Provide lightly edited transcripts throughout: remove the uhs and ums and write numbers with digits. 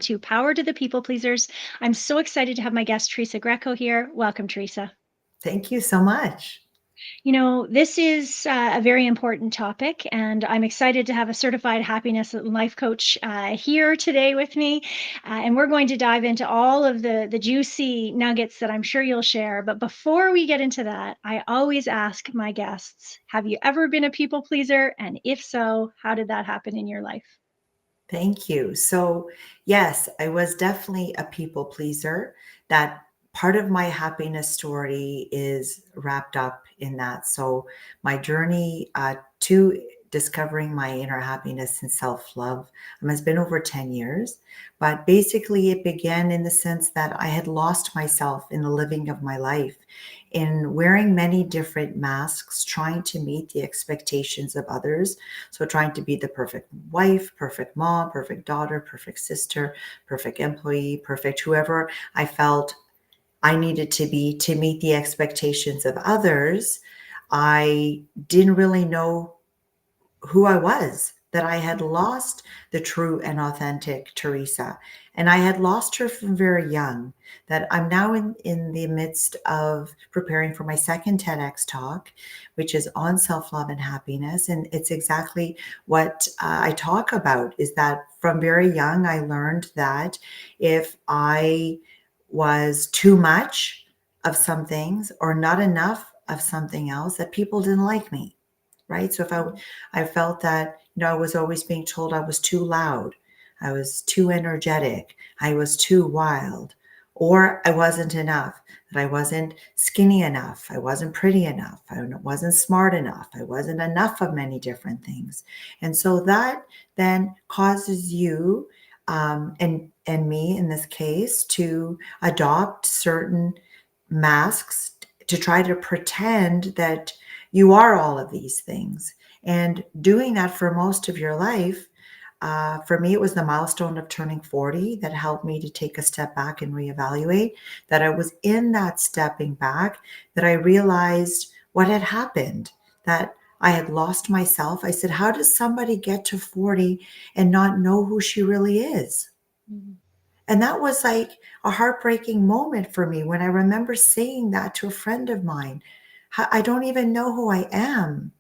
To Power to the People Pleasers. I'm so excited to have my guest, Teresa Greco, here. Welcome, Teresa. Thank you so much. This is a very important topic, and I'm excited to have a certified happiness and life coach here today with me. And we're going to dive into all of the juicy nuggets that I'm sure you'll share. But before we get into that, I always ask my guests, have you ever been a people pleaser? And if so, how did that happen in your life? Thank you. So, yes, I was definitely a people pleaser. That part of my happiness story is wrapped up in that. So, my journey to discovering my inner happiness and self love has been over 10 years. But basically, it began in the sense that I had lost myself in the living of my life, in wearing many different masks, trying to meet the expectations of others. So, trying to be the perfect wife, perfect mom, perfect daughter, perfect sister, perfect employee, perfect whoever I felt I needed to be to meet the expectations of others. I didn't really know who I was, that I had lost the true and authentic Teresa. And I had lost her from very young, that I'm now in the midst of preparing for my second TEDx talk, which is on self-love and happiness. And it's exactly what I talk about, is that from very young, I learned that if I was too much of some things or not enough of something else, that people didn't like me, right? So if I felt that, I was always being told I was too loud, I was too energetic, I was too wild, or I wasn't enough, that I wasn't skinny enough, I wasn't pretty enough, I wasn't smart enough, I wasn't enough of many different things. And so that then causes you and me in this case to adopt certain masks to try to pretend that you are all of these things. And doing that for most of your life, for me, it was the milestone of turning 40 that helped me to take a step back and reevaluate. That I was in that stepping back, that I realized what had happened, that I had lost myself. I said, how does somebody get to 40 and not know who she really is? Mm-hmm. And that was like a heartbreaking moment for me when I remember saying that to a friend of mine. I don't even know who I am.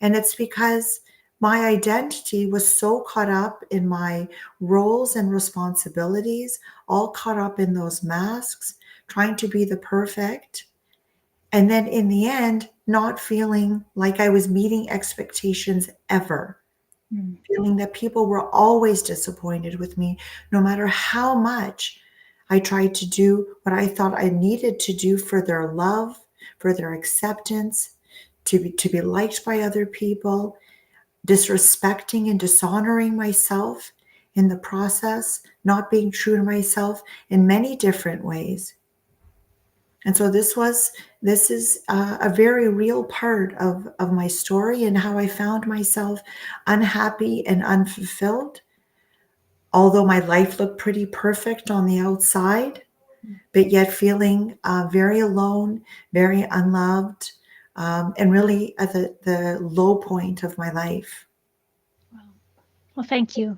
And it's because my identity was so caught up in my roles and responsibilities, all caught up in those masks, trying to be the perfect. And then in the end, not feeling like I was meeting expectations ever, feeling that people were always disappointed with me, no matter how much I tried to do what I thought I needed to do for their love, for their acceptance, to be liked by other people, disrespecting and dishonoring myself in the process, not being true to myself in many different ways. And so this is a very real part of my story and how I found myself unhappy and unfulfilled. Although my life looked pretty perfect on the outside, but yet feeling very alone, very unloved, and really at the low point of my life. Wow. Well, thank you.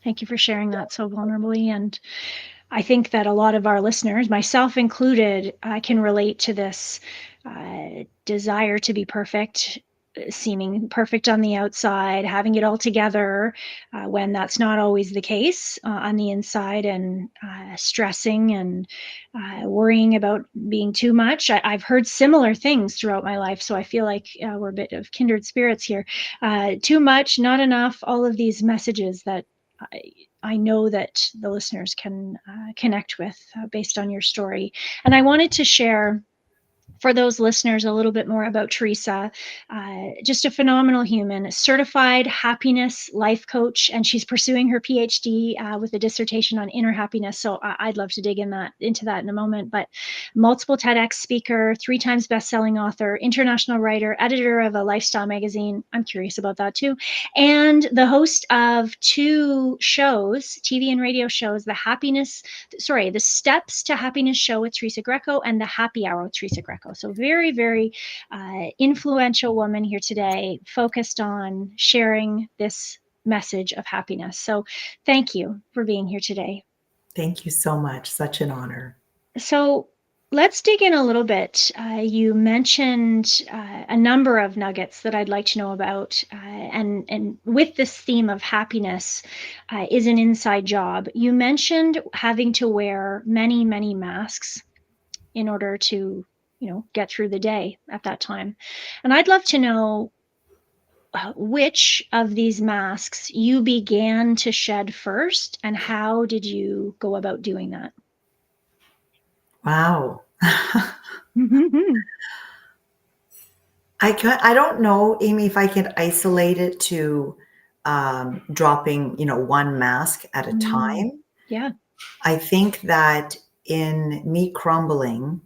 Thank you for sharing that so vulnerably. And I think that a lot of our listeners, myself included, can relate to this desire to be perfect, seeming perfect on the outside, having it all together when that's not always the case on the inside, and stressing and worrying about being too much. I've heard similar things throughout my life, so I feel like we're a bit of kindred spirits here. Too much, not enough, all of these messages that I know that the listeners can connect with based on your story. And I wanted to share for those listeners a little bit more about Teresa. Just a phenomenal human, certified happiness life coach, and she's pursuing her Ph.D. With a dissertation on inner happiness. So I'd love to dig into that in a moment. But multiple TEDx speaker, 3 times best-selling author, international writer, editor of a lifestyle magazine. I'm curious about that too, and the host of 2 shows, TV and radio shows, the Steps to Happiness show with Teresa Greco and the Happy Hour with Teresa Greco. So very, very influential woman here today, focused on sharing this message of happiness. So thank you for being here today. Thank you so much. Such an honor. So let's dig in a little bit. You mentioned a number of nuggets that I'd like to know about, and with this theme of happiness is an inside job. You mentioned having to wear many, many masks in order to, get through the day at that time. And I'd love to know which of these masks you began to shed first, and how did you go about doing that? Wow. I don't know, Amy, if I can isolate it to dropping, one mask at a Mm, time. yeah. I think that in me crumbling,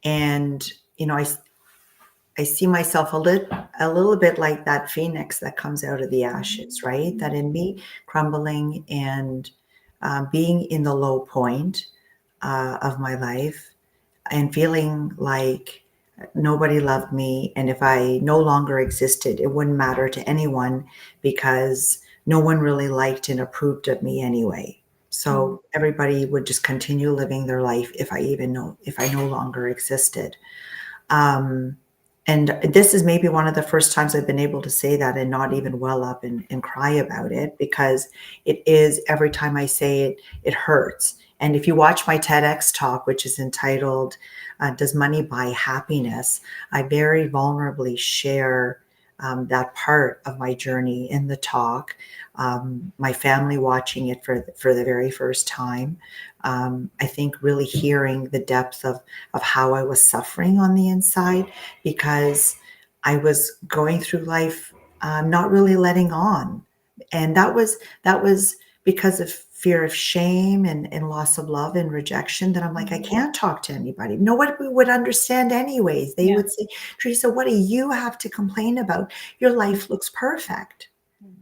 and I see myself a little bit like that phoenix that comes out of the ashes, right? That Mhm. in me crumbling and being in the low point of my life and feeling like nobody loved me, and if I no longer existed, it wouldn't matter to anyone because no one really liked and approved of me anyway. Mm, So everybody would just continue living their life if I no longer existed. Um, and this is maybe one of the first times I've been able to say that and not even well up and cry about it, because it is, every time I say it, it hurts. And if you watch my TEDx talk, which is entitled, Does Money Buy Happiness? I very vulnerably share that part of my journey in the talk. My family watching it for the very first time. I think really hearing the depth of how I was suffering on the inside, because I was going through life not really letting on. And that was because of fear of shame and loss of love and rejection, that I'm like, I mhm. can't talk to anybody. Nobody would understand anyways. They Yeah. would say, Teresa, what do you have to complain about? Your Mm, life looks perfect. mm,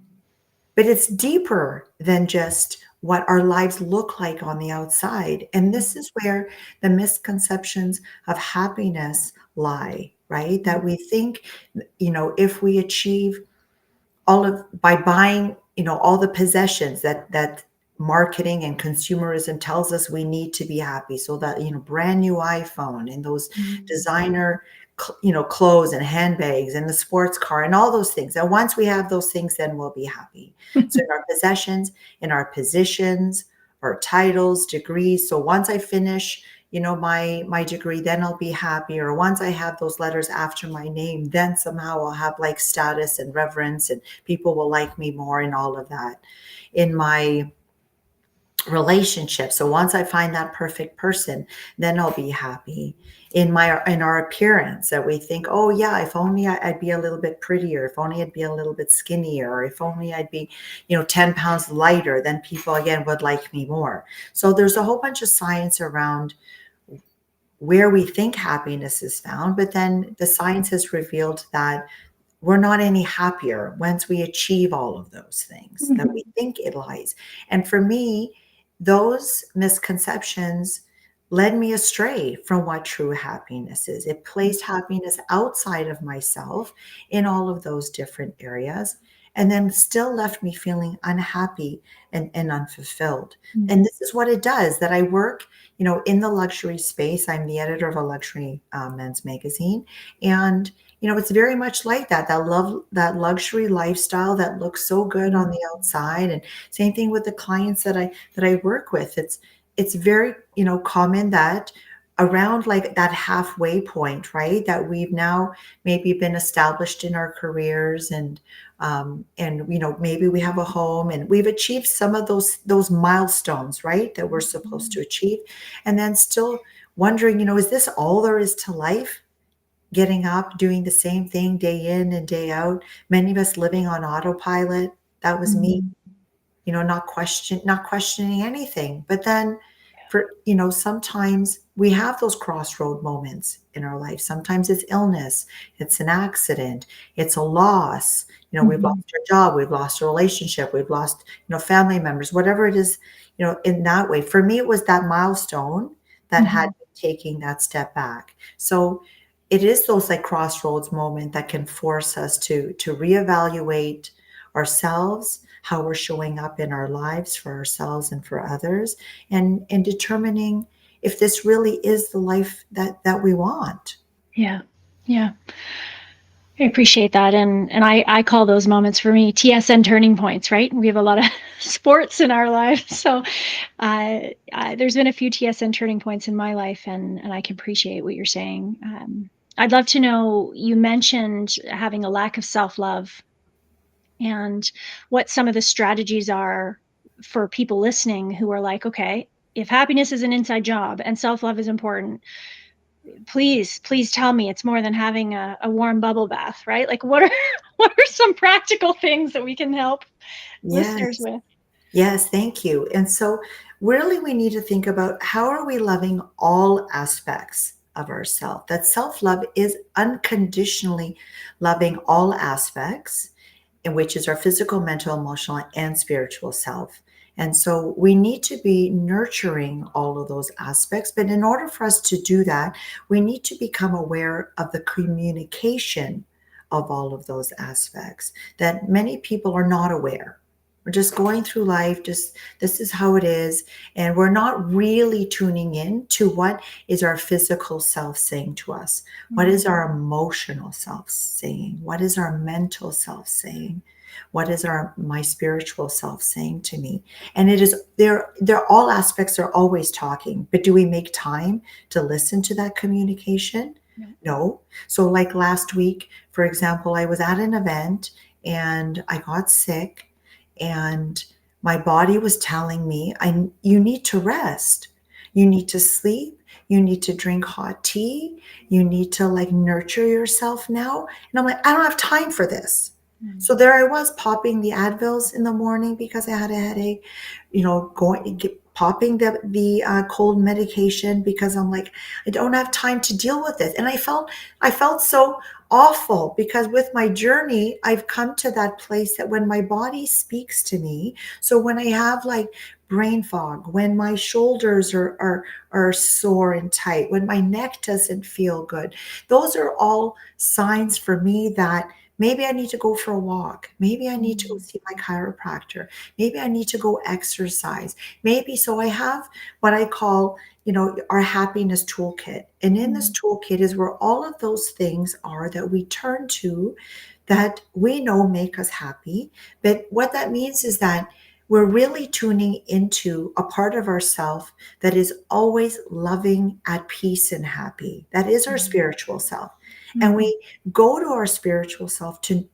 But it's deeper than just what our lives look like on the outside. And this is where the misconceptions of happiness lie, right? mm, That we think, if we achieve all of by buying, all the possessions that marketing and consumerism tells us we need to be happy. So that, brand new iPhone and those mm, designer clothes and handbags and the sports car and all those things, and once we have those things, then we'll be happy. So in our possessions, in our positions, our titles, degrees. So once I finish, my degree, then I'll be happy. Or once I have those letters after my name, then somehow I'll have like status and reverence, and people will like me more, and all of that. In my relationship, so once I find that perfect person, then I'll be happy. In our appearance, that we think, oh yeah, if only I'd be a little bit prettier, if only I'd be a little bit skinnier, or if only I'd be 10 pounds lighter, then people again would like me more. So there's a whole bunch of science around where we think happiness is found, but then the science has revealed that we're not any happier once we achieve all of those things that we mhm, think it lies. And for me, those misconceptions led me astray from what true happiness is. It placed happiness outside of myself in all of those different areas, and then still left me feeling unhappy and unfulfilled. mm, And this is what it does, that I work, in the luxury space. I'm the editor of a luxury men's magazine. And it's very much like that luxury lifestyle that looks so good on mm, the outside. And same thing with the clients that I work with. It's very, common that around like that halfway point, right? That we've now maybe been established in our careers, and maybe we have a home and we've achieved some of those milestones, right? That we're supposed mm, to achieve. And then still wondering, is this all there is to life? Getting up, doing the same thing day in and day out. Many of us living on autopilot. That was me, mm. not questioning anything. But then sometimes we have those crossroad moments in our life. Sometimes it's illness, it's an accident, it's a loss. We've Mhm, lost our job, we've lost a relationship, we've lost, family members, whatever it is, in that way. For me, it was that milestone that had mhm, me taking that step back. So it is those like crossroads moment that can force us to reevaluate ourselves, how we're showing up in our lives for ourselves and for others, and determining if this really is the life that we want. Yeah. Yeah. I appreciate that. And I call those moments for me TSN turning points, right? We have a lot of sports in our lives. So there's been a few TSN turning points in my life, and I can appreciate what you're saying. I'd love to know, you mentioned having a lack of self-love, and what some of the strategies are for people listening who are like, okay, if happiness is an inside job and self-love is important, please tell me it's more than having a warm bubble bath, right? Like, what are what are some practical things that we can help listeners Yes. with? Yes, thank you. And so, really, we need to think about how are we loving all aspects of ourselves? That self love is unconditionally loving all aspects, in which is our physical, mental, emotional, and spiritual self. And so we need to be nurturing all of those aspects. But in order for us to do that, we need to become aware of the communication of all of those aspects that many people are not aware. We're just going through life, just this is how it is. And we're not really tuning in to what is our physical self saying to us. What is our emotional self saying? What is our mental self saying? What is my spiritual self saying to me? And it is they're all aspects are always talking, but do we make time to listen to that communication? Yeah. No. So like last week, for example, I was at an event and I got sick, and my body was telling me, you need to rest. You need to sleep. You need to drink hot tea. You need to like nurture yourself now. And I'm like, I don't have time for this. Mm. So there I was popping the Advils in the morning because I had a headache, popping the cold medication because I'm like, I don't have time to deal with this. And I felt so awful because with my journey, I've come to that place that when my body speaks to me, so when I have like brain fog, when my shoulders are sore and tight, when my neck doesn't feel good, those are all signs for me that maybe I need to go for a walk. Maybe I need to go Mm. see my chiropractor. Maybe I need to go exercise. Maybe so I have what I call, our happiness toolkit. And in this Mm. toolkit is where all of those things are that we turn to that we know make us happy. But what that means is that we're really tuning into a part of ourself that is always loving, at peace, and happy. That is our Mm. spiritual self. And Mm. we go to our spiritual self to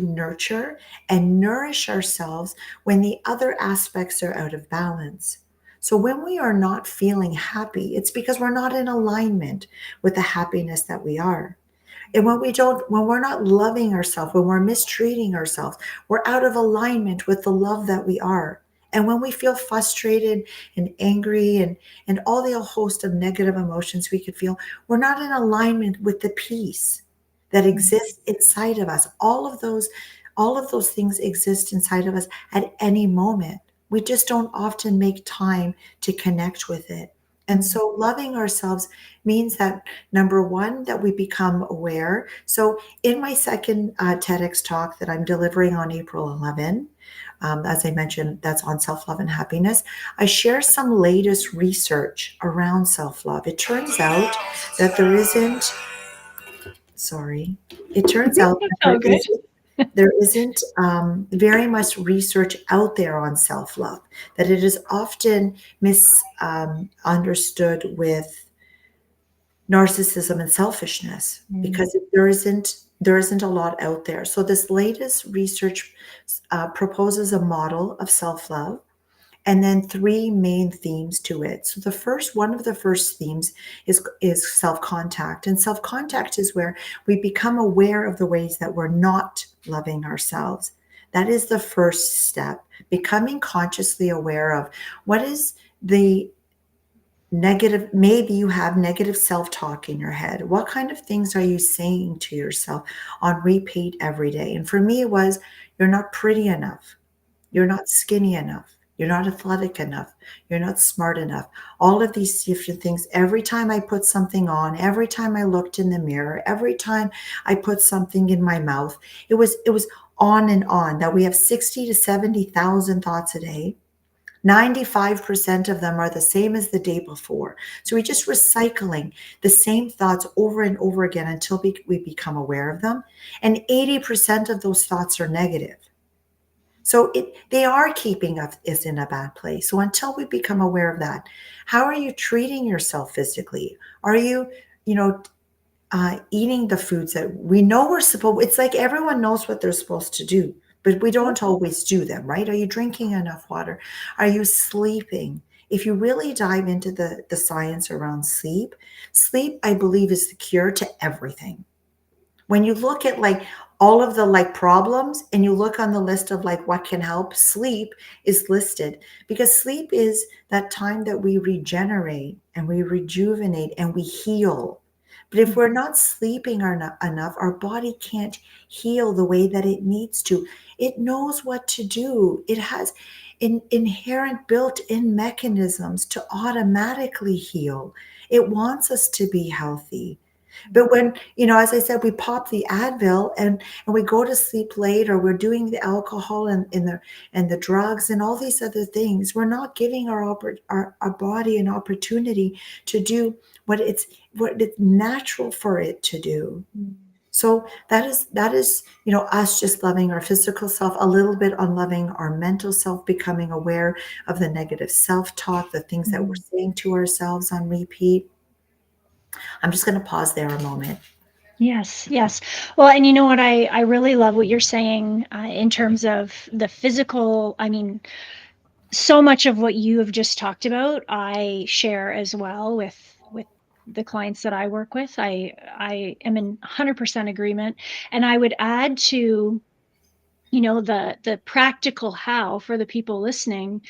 nurture and nourish ourselves when the other aspects are out of balance. So when we are not feeling happy, it's because we're not in alignment with the happiness that we are. And when we're not loving ourselves, when we're mistreating ourselves, we're out of alignment with the love that we are. And when we feel frustrated and angry and all the host of negative emotions we could feel, we're not in alignment with the peace that Mm. exists inside of us. All of those things exist inside of us at any moment. We just don't often make time to connect with it. And Mm. so loving ourselves means that number one, that we become aware. So in my second TEDx talk that I'm delivering on April 11, as I mentioned, that's on self-love and happiness, I share some latest research around self-love. It turns out that sorry, it turns out that That's all good. there isn't very much research out there on self-love, that it is often misunderstood with narcissism and selfishness Mm. because there isn't a lot out there. So this latest research proposes a model of self-love and then three main themes to it. So one of the first themes is self-contact. And self-contact is where we become aware of the ways that we're not loving ourselves. That is the first step, becoming consciously aware of what is the negative. Maybe you have negative self-talk in your head. What kind of things are you saying to yourself on repeat every day? And for me it was, you're not pretty enough, you're not skinny enough, you're not athletic enough, you're not smart enough. All of these different things. Every time I put something on, every time I looked in the mirror, every time I put something in my mouth, it was on, that we have 60 to 70,000 thoughts a day. 95% of them are the same as the day before. So we're just recycling the same thoughts over and over again until we become aware of them. And 80% of those thoughts are negative. So they are keeping us in a bad place. So until we become aware of that, how are you treating yourself physically? Are you, you know, eating the foods that we know we're supposed? It's like everyone knows what they're supposed to do, but we Yep. don't always do them, right? Are you drinking enough water? Are you sleeping? If you really dive into the science around sleep, sleep, I believe, is the cure to everything. When you look at like all of the like problems and you look on the list of like what can help, sleep is listed, because sleep is that time that we regenerate and we rejuvenate and we heal. But if we're not sleeping enough, our body can't heal the way that it needs to. It knows what to do. It has inherent built-in mechanisms to automatically heal. It wants us to be healthy. But when, as I said, we pop the Advil and we go to sleep late, or we're doing the alcohol and the drugs and all these other things, we're not giving our body an opportunity to do what it's natural for it to do. So that is, us just loving our physical self, a little bit on loving our mental self, becoming aware of the negative self-talk, the things that we're Mhm. saying to ourselves on repeat. I'm just going to pause there a moment. Yes, yes. Well, and you know what? I really love what you're saying in terms of the physical. I mean, so much of what you have just talked about, I share as well with the clients that I work with. I am in 100% agreement, and I would add to, the practical how for the people listening.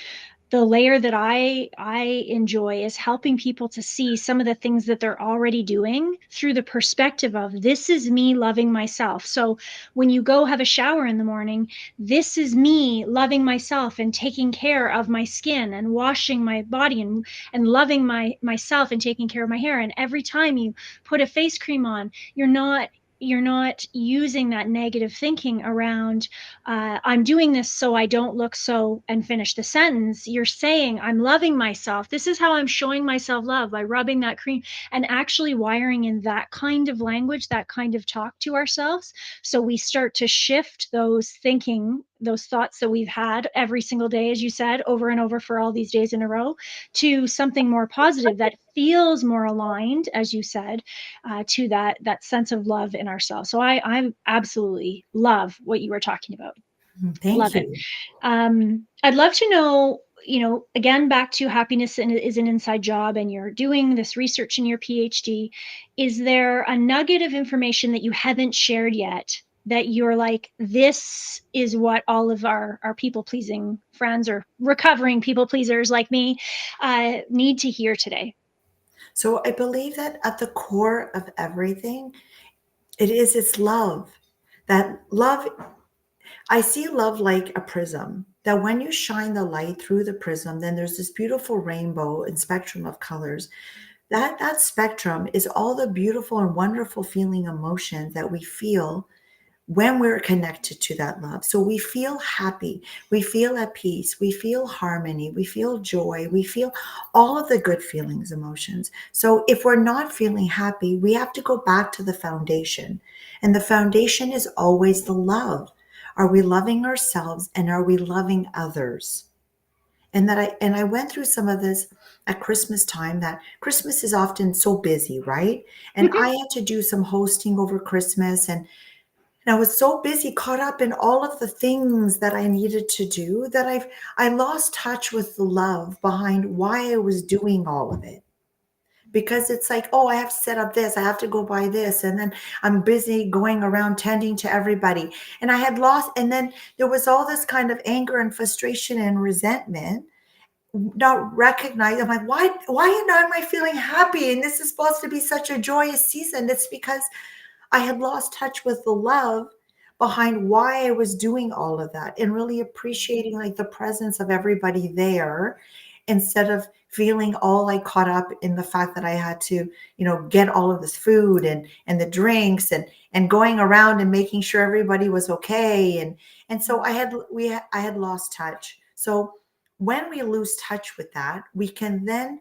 The layer that I enjoy is helping people to see some of the things that they're already doing through the perspective of, this is me loving myself. So when you go have a shower in the morning, this is me loving myself and taking care of my skin and washing my body and loving myself and taking care of my hair. And every time you put a face cream on, you're not using that negative thinking around, I'm doing this so I don't look so, and finish the sentence. You're saying, I'm loving myself. This is how I'm showing myself love, by rubbing that cream and actually wiring in that kind of language, that kind of talk to ourselves. So we start to shift those thinking, those thoughts that we've had every single day, as you said, over and over for all these days in a row, to something more positive that feels more aligned, as you said, to that sense of love in ourselves. So I absolutely love what you were talking about. Thank Love it. you. I'd love to know, again, back to happiness is an inside job, and you're doing this research in your PhD. Is there a nugget of information that you haven't shared yet that you're like, this is what all of our people pleasing friends or recovering people pleasers like me need to hear today? So I believe that at the core of everything, it's love. That love, I see love like a prism. That when you shine the light through the prism, then there's this beautiful rainbow and spectrum of colors. That spectrum is all the beautiful and wonderful feeling emotions that we feel when we're connected to that love. So we feel happy, we feel at peace, we feel harmony, we feel joy, we feel all of the good feelings, emotions. So if we're not feeling happy, we have to go back to the foundation. And the foundation is always the love. Are we loving ourselves, and are we loving others? And I went through some of this at Christmas time. That Christmas is often so busy, right? And I had to do some hosting over Christmas, and I was so busy, caught up in all of the things that I needed to do, that I lost touch with the love behind why I was doing all of it. Because it's like, oh, I have to set up this, I have to go buy this, and then I'm busy going around tending to everybody. And I had lost, and then there was all this kind of anger and frustration and resentment, not recognized. I'm like, why am I feeling happy? And this is supposed to be such a joyous season. It's because I had lost touch with the love behind why I was doing all of that, and really appreciating like the presence of everybody there, instead of feeling all like caught up in the fact that I had to, get all of this food and the drinks and going around and making sure everybody was okay. And so I had lost touch. So when we lose touch with that, we can then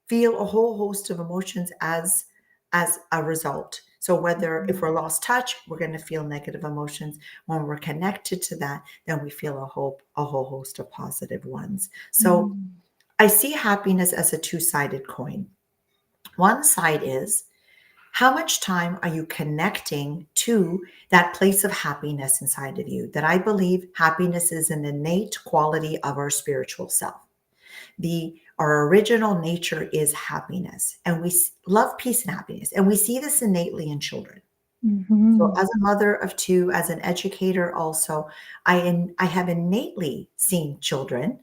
feel a whole host of emotions as a result. So whether if we're lost touch, we're going to feel negative emotions. When we're connected to that, then we feel a whole host of positive ones. So Mm. I see happiness as a two-sided coin. One side is how much time are you connecting to that place of happiness inside of you? That I believe happiness is an innate quality of our spiritual self. Our original nature is happiness, and we love peace and happiness, and we see this innately in children. So, Mm-hmm. as a mother of two, as an educator, also, I have innately seen children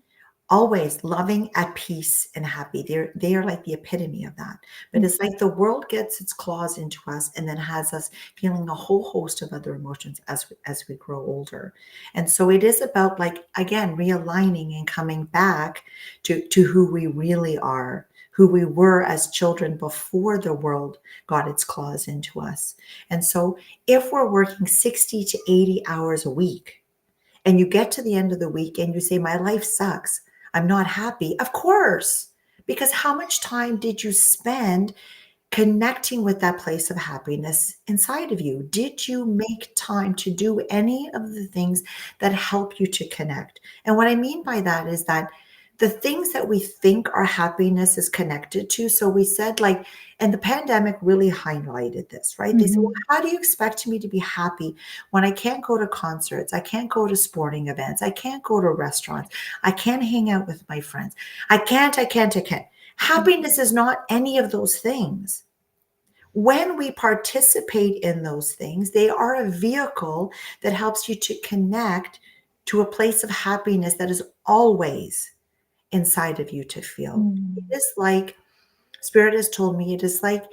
always loving, at peace, and happy. They are like the epitome of that. But it's like the world gets its claws into us and then has us feeling a whole host of other emotions as we grow older. And so it is about, like, again, realigning and coming back to who we really are, who we were as children before the world got its claws into us. And so if we're working 60 to 80 hours a week and you get to the end of the week and you say, my life sucks, I'm not happy, of course, because how much time did you spend connecting with that place of happiness inside of you? Did you make time to do any of the things that help you to connect? And what I mean by that is that the things that we think our happiness is connected to. So we said, like, and the pandemic really highlighted this, right? They said, well, Mm-hmm. how do you expect me to be happy when I can't go to concerts? I can't go to sporting events. I can't go to restaurants. I can't hang out with my friends. I can't. Happiness is not any of those things. When we participate in those things, they are a vehicle that helps you to connect to a place of happiness that is always inside of you to feel. Mm-hmm. It is like, Spirit has told me, it is like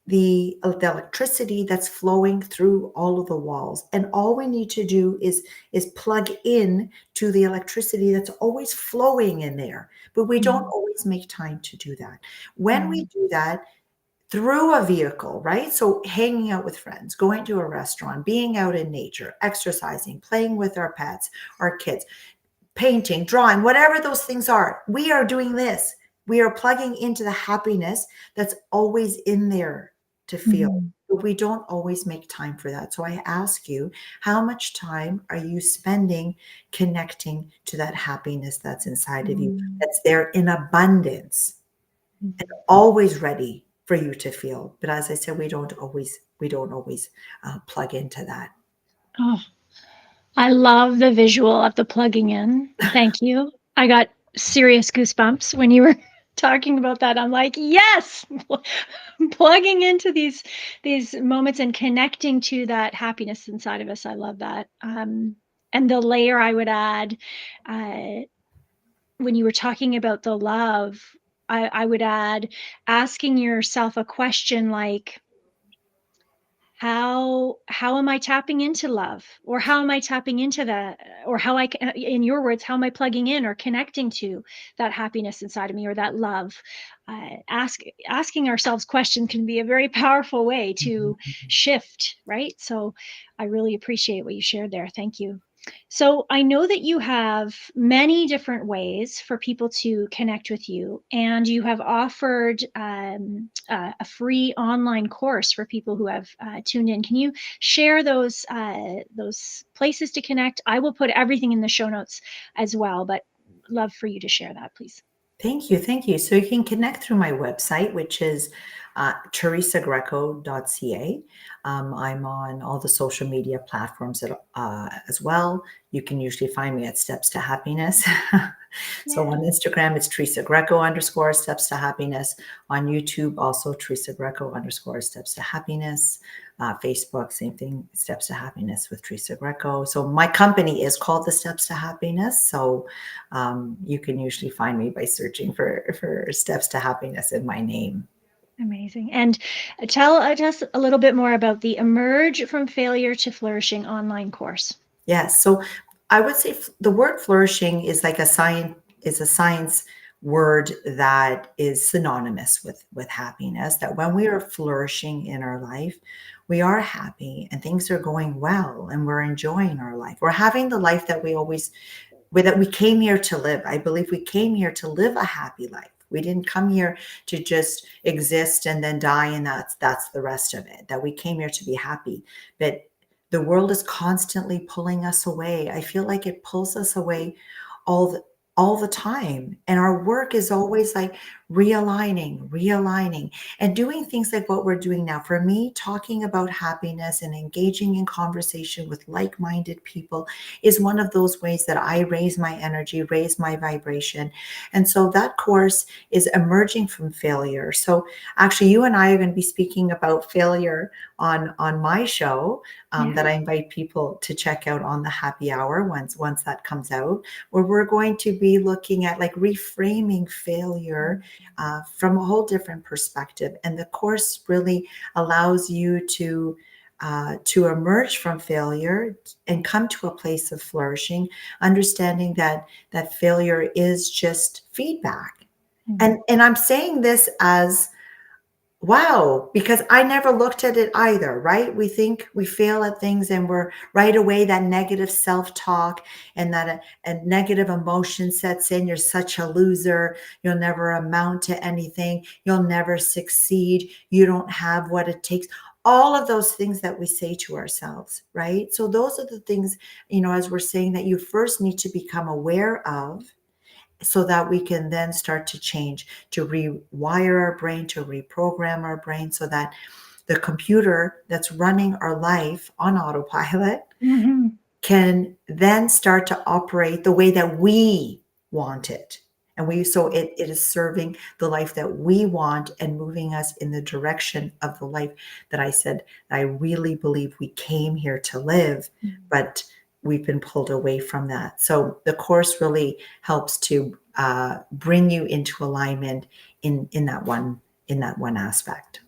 the electricity that's flowing through all of the walls. And all we need to do is plug in to the electricity that's always flowing in there. But we don't always make time to do that. When we do that, through a vehicle, right? So hanging out with friends, going to a restaurant, being out in nature, exercising, playing with our pets, our kids, painting, drawing, whatever those things are, we are doing this. We are plugging into the happiness that's always in there to feel. Mm-hmm. But we don't always make time for that. So I ask you, how much time are you spending connecting to that happiness that's inside of you, that's there in abundance? And always ready for you to feel. But as I said, we don't always plug into that. Oh, I love the visual of the plugging in. Thank you. I got serious goosebumps when you were talking about that. I'm like, yes, plugging into these moments and connecting to that happiness inside of us. I love that. And the layer I would add, uh, when you were talking about the love, I would add asking yourself a question like, how am I tapping into love, or how am I tapping into that, or how I can, in your words, how am I plugging in or connecting to that happiness inside of me or that love? Asking ourselves questions can be a very powerful way to shift, right? So I really appreciate what you shared there. Thank you. So I know that you have many different ways for people to connect with you, and you have offered a free online course for people who have tuned in. Can you share those places to connect? I will put everything in the show notes as well, but love for you to share that, please. Thank you. Thank you. So you can connect through my website, which is teresagreco.ca. I'm on all the social media platforms as well. You can usually find me at Steps to Happiness. So on Yeah. Instagram, it's Teresa Greco _ Steps to Happiness. On YouTube, also Teresa Greco _ Steps to Happiness. Facebook, same thing, Steps to Happiness with Teresa Greco. So my company is called the Steps to Happiness. So you can usually find me by searching for Steps to Happiness in my name. Amazing. And tell us a little bit more about the Emerge from Failure to Flourishing online course. Yes. So I would say the word flourishing is like a science word that is synonymous with happiness, that when we are flourishing in our life, we are happy and things are going well and we're enjoying our life. We're having the life that that we came here to live. I believe we came here to live a happy life. We didn't come here to just exist and then die, and that's the rest of it. That we came here to be happy. But the world is constantly pulling us away. I feel like it pulls us away all the all the time. And our work is always like realigning, and doing things like what we're doing now. For me, talking about happiness and engaging in conversation with like-minded people is one of those ways that I raise my energy, raise my vibration. And so that course is emerging from failure. So actually, you and I are going to be speaking about failure on my show, Yeah. that I invite people to check out on the happy hour once that comes out, where we're going to be looking at like reframing failure from a whole different perspective. And the course really allows you to emerge from failure and come to a place of flourishing, understanding that failure is just feedback. And I'm saying this as wow, because I never looked at it either, right? We think we fail at things and we're right away that negative self-talk and that a negative emotion sets in. You're such a loser. You'll never amount to anything. You'll never succeed. You don't have what it takes. All of those things that we say to ourselves, right? So those are the things, as we're saying, that you first need to become aware of, so that we can then start to change, to rewire our brain, to reprogram our brain, so that the computer that's running our life on autopilot Mm-hmm. can then start to operate the way that we want it. And it is serving the life that we want and moving us in the direction of the life that I said I really believe we came here to live, but we've been pulled away from that. So the course really helps to bring you into alignment in that one aspect.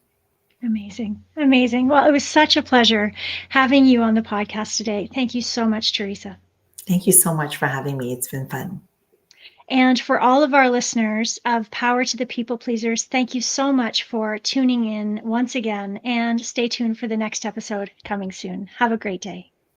Amazing. Amazing. Well, it was such a pleasure having you on the podcast today. Thank you so much, Teresa. Thank you so much for having me. It's been fun. And for all of our listeners of Power to the People Pleasers, thank you so much for tuning in once again, and stay tuned for the next episode coming soon. Have a great day.